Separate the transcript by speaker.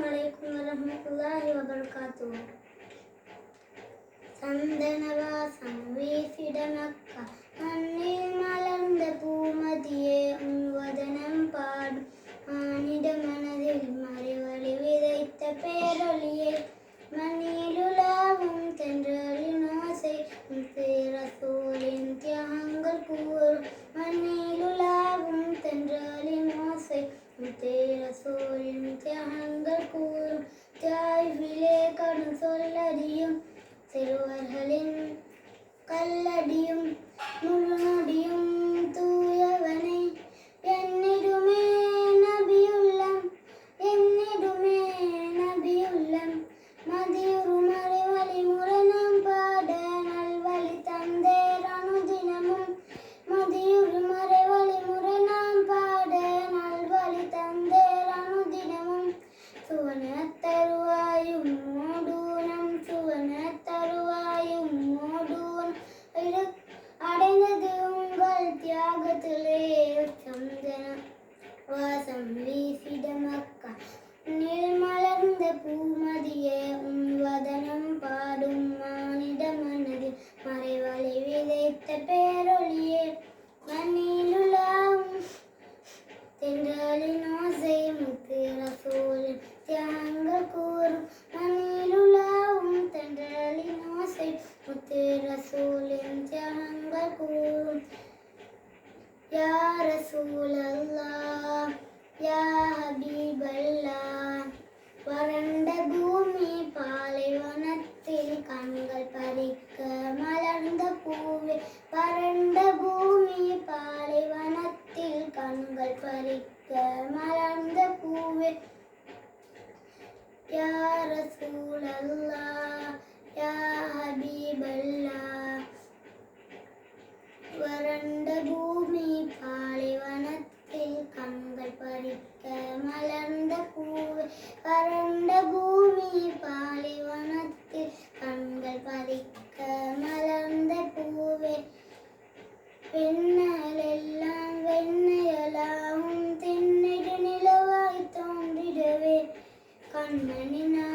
Speaker 1: അലൈക്കും വറഹ്മത്തുള്ളാഹി വബറകാതുഹു. സന്തനവാസം വീസിട മക്ക മണ്ണിൽ മലർന്ന പൂമതിയെ വദനം പാടും മാനിട മനതിൽ മറിവളി വിതയ്ത്ത പേരൊളിയെ മണ്ണിലുലാവും തെன்றലിനോസை റസൂലിൻ ത്യാഗങ്ങൾ കൂറും മണ്ണിലുലാവും തെன்றലിനോസை റസൂലിൻ ത്യാഗങ്ങൾ കൂറും തായിഫിലെ കടം சொல்லடியும் சிறுவர்களின் கல்லடியும் முழுநொடியும் தூயவனை என்னிடுமே நபியுள்ளம் என்னிடுமே நபியுள்ளம் மதியுறு மறைவழி முறை நாம் பாட நல்வழி தந்தேர் அனுதினமும் மதியுறு மறைவழி முறை நாம் பாட நல்வழி தந்தேர் அனுதினமும் சுவனத்தருவாயும் மூடூனம் சுவனத்தருவாயும் மூடூனம் அடைந்தது உங்கள் தியாகத்திலே சந்தன வாசம் வீசிட மக்கா நில் மலர்ந்த பூமதியே வதனம் பாடும் மானிட மனதில் மறைவழி விதைத்த பேரொளியே மண்ணிலுலாவும் தென்றலின் ஓசை முத்து ரசூலின் தியாகங்கள் கூறும் மண்ணிலுலாவும் தென்றலின் ஓசை முத்து ரசூலின் தியாகங்கள் கூறும் யா ரசூலல்லாஹ் யா ஹபீபல்லாஹ் വരണ്ട ഭൂമി പാലവനത്തിൽ കണ്ണുകൾ പറിക്ക മലർന്ന പൂവേ വരണ്ട ഭൂമി പാലവനത്തിൽ കണ്ണുകൾ പറിക്ക മലർന്ന പൂവേ യാ റസൂലല്ലാഹ് യാ ഹബീബല്ലാഹ് വരണ്ട ഭൂമി പാലവനത്തിൽ കണ്ണുകൾ പറിക്ക മലർന്ന പൂവേ വരണ്ട ഭൂമി പാലവനത്തിൽ കണ്ണുകൾ പറിക്ക മലർന്ന പൂവേ വെണ്ണലെല്ലാം വെണ്ണയലാവും തെന്നിട നിലവായി തോന്നിടവേ കണ്ണനിനാ